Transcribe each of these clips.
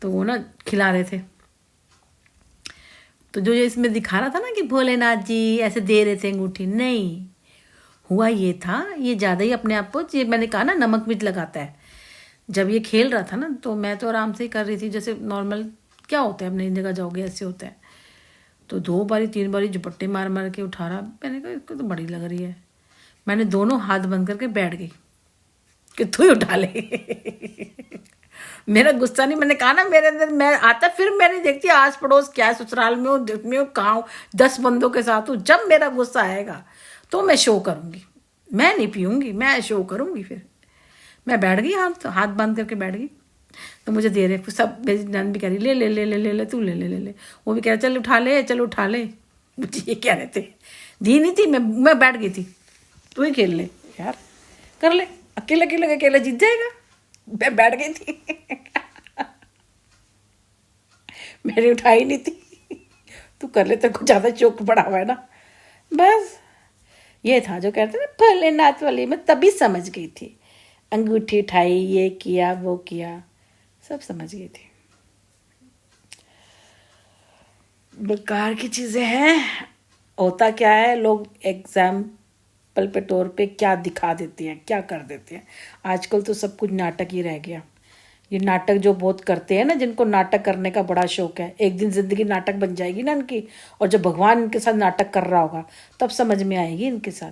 तो वो ना खिला रहे थे। तो जो इसमें दिखा रहा था ना कि भोलेनाथ जी ऐसे दे रहे थे अंगूठी, नहीं, हुआ ये था, ये ज़्यादा ही अपने आप को, ये मैंने कहा ना नमक मिर्च लगाता है। जब ये खेल रहा था ना तो मैं तो आराम से ही कर रही थी, जैसे नॉर्मल क्या होता है, अपनी जगह जाओगे ऐसे होता है। तो 2 बारी 3 बारी झपट्टे मार मार के उठा रहा। मैंने कहा इसको तो बड़ी लग रही है। मैंने दोनों हाथ बंद करके बैठ गई कि तू ही उठा ले। मेरा गुस्सा नहीं, मैंने कहा ना मेरे अंदर मैं आता, फिर मैंने देखती आस पड़ोस क्या है, ससुराल में हूँ कहाँ हूँ, 10 बंदों के साथ हूँ। जब मेरा गुस्सा आएगा तो मैं शो करूँगी, मैं नहीं पीऊँगी, मैं शो करूँगी। फिर मैं बैठ गई, हाथ बंद करके बैठ गई। तो मुझे दे रहे सब, मेरी नंद भी कह रही ले ले ले ले ले ले तू ले ले ले ले, वो भी कह रहा चल उठा ले चल उठा ले। मुझे ये कह रहे थे, दी नहीं थी, मैं बैठ गई थी। तू ही खेल ले यार, कर ले, अकेले अकेले अकेले जीत जाएगा। मैं बैठ गई थी। मैंने उठाई नहीं थी। तू कर ले, तेरे को ज़्यादा चौक पड़ा हुआ है ना। बस ये था जो कहते ना भोलेनाथ वाली, मैं तभी समझ गई थी। अंगूठी उठाई, ये किया वो किया, सब समझ गई थी। बेकार की चीज़ें हैं। होता क्या है, लोग एग्जाम्पल पे तौर पे क्या दिखा देते हैं, क्या कर देते हैं। आजकल तो सब कुछ नाटक ही रह गया। ये नाटक जो बहुत करते हैं ना, जिनको नाटक करने का बड़ा शौक है, एक दिन ज़िंदगी नाटक बन जाएगी ना इनकी। और जब भगवान इनके साथ नाटक कर रहा होगा तब समझ में आएगी इनके साथ।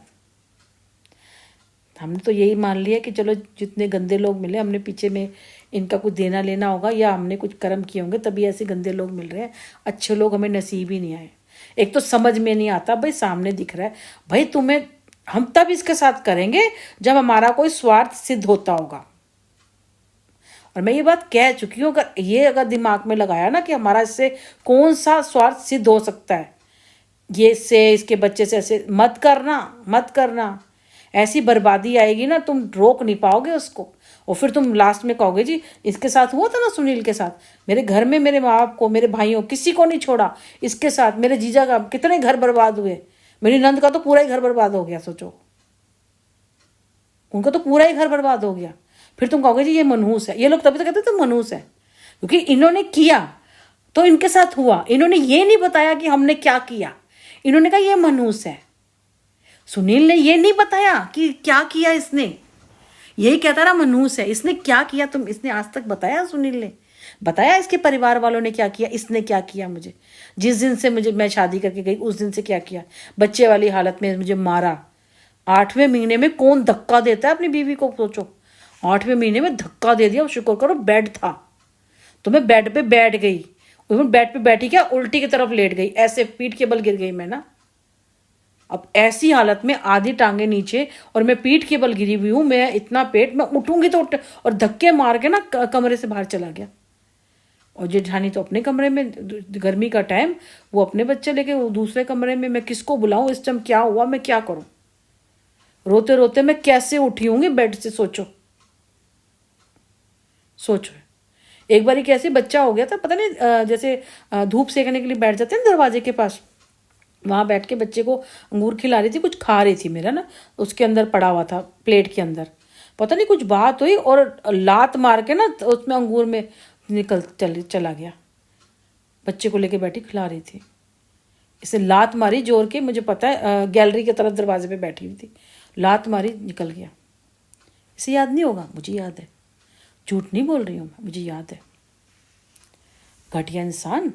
हमने तो यही मान लिया कि चलो जितने गंदे लोग मिले, हमने पीछे में इनका कुछ देना लेना होगा या हमने कुछ कर्म किए होंगे तभी ऐसे गंदे लोग मिल रहे हैं। अच्छे लोग हमें नसीब ही नहीं आए। एक तो समझ में नहीं आता, भाई सामने दिख रहा है, भाई तुम्हें, हम तब इसके साथ करेंगे जब हमारा कोई स्वार्थ सिद्ध होता होगा। और मैं ये बात कह चुकी हूँ, अगर दिमाग में लगाया ना कि हमारा इससे कौन सा स्वार्थ सिद्ध हो सकता है, ये से इसके बच्चे से ऐसे मत करना। ऐसी बर्बादी आएगी ना, तुम रोक नहीं पाओगे उसको। और फिर तुम लास्ट में कहोगे जी इसके साथ हुआ था ना, सुनील के साथ, मेरे घर में मेरे माँ बाप को, मेरे भाइयों, किसी को नहीं छोड़ा, इसके साथ मेरे जीजा का कितने घर बर्बाद हुए, मेरी नंद का तो पूरा ही घर बर्बाद हो गया। सोचो, उनका तो पूरा ही घर बर्बाद हो गया। फिर तुम कहोगे जी ये मनहूस है। ये लोग तभी तो कहते तुम मनहूस है, क्योंकि इन्होंने किया तो इनके साथ हुआ। इन्होंने ये नहीं बताया कि हमने क्या किया, इन्होंने कहा ये मनहूस है। सुनील ने ये नहीं बताया कि क्या किया इसने, यही कहता रहा मनहूस है। इसने क्या किया, इसने आज तक बताया? सुनील ने बताया इसके परिवार वालों ने क्या किया, इसने क्या किया? मुझे जिस दिन से मैं शादी करके गई उस दिन से क्या किया? बच्चे वाली हालत में मुझे मारा। 8वें महीने में कौन धक्का देता है अपनी बीवी को? सोचो, 8वें महीने में धक्का दे दिया। शुक्र करो बेड था, तो मैं बेड पे बैठ गई। बेड पे बैठी क्या, उल्टी की तरफ लेट गई, ऐसे पीठ के बल गिर गई मैं ना। अब ऐसी हालत में आधी टांगे नीचे और मैं पीठ के बल गिरी हुई हूँ। मैं इतना पेट, मैं उठूंगी तो और धक्के मार के ना कमरे से बाहर चला गया। और जेठानी तो अपने कमरे में, गर्मी का टाइम, वो अपने बच्चे लेके वो दूसरे कमरे में। मैं किसको बुलाऊं इस टाइम, क्या हुआ, मैं क्या करूं? रोते रोते मैं कैसे उठी होंगी बेड से, सोचो। एक बार कैसे बच्चा हो गया था, पता नहीं, जैसे धूप सेकने के लिए बैठ जाते हैं दरवाजे के पास, वहाँ बैठ के बच्चे को अंगूर खिला रही थी, कुछ खा रही थी मेरा ना, उसके अंदर पड़ा हुआ था प्लेट के अंदर। पता नहीं कुछ बात हुई और लात मार के ना उसमें अंगूर में चला गया। बच्चे को लेके बैठी खिला रही थी, इसे लात मारी जोर के। मुझे पता है, गैलरी की तरफ दरवाजे पे बैठी हुई थी, लात मारी, निकल गया। इसे याद नहीं होगा? मुझे याद है, झूठ नहीं बोल रही हूँ मैं, मुझे याद है। घटिया इंसान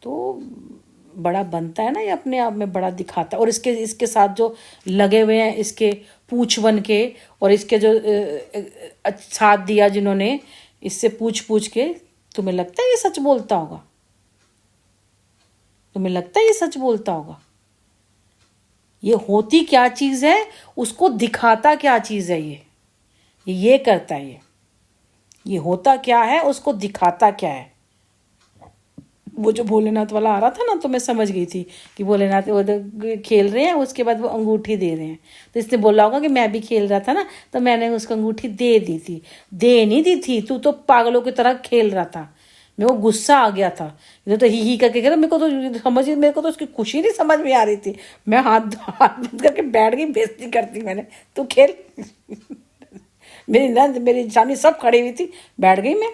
तो बड़ा बनता है ना, ये अपने आप में बड़ा दिखाता है। और इसके साथ जो लगे हुए हैं, इसके पूछ बन के, और इसके जो साथ दिया जिन्होंने, इससे पूछ के, तुम्हें लगता है ये सच बोलता होगा? तुम्हें लगता है ये सच बोलता होगा? ये होती क्या चीज़ है, उसको दिखाता क्या चीज़ है? ये करता है। ये होता क्या है, उसको दिखाता क्या है? वो जो भोलेनाथ वाला आ रहा था ना, तो मैं समझ गई थी कि भोलेनाथ वो खेल रहे हैं, उसके बाद वो अंगूठी दे रहे हैं। तो इसने बोला होगा कि मैं भी खेल रहा था ना, तो मैंने उसको अंगूठी दे दी थी। दे नहीं दी थी, तू तो पागलों की तरह खेल रहा था। मेरे को गुस्सा आ गया था, इधर तो ही करके कह रहा। मेरे को तो उसकी खुशी नहीं समझ में आ रही थी। मैं हाथ बंद करके बैठ गई, बेइज्जती करती मैंने, तू खेल। मेरी नंद, मेरी जानी सब खड़ी हुई थी, बैठ गई मैं।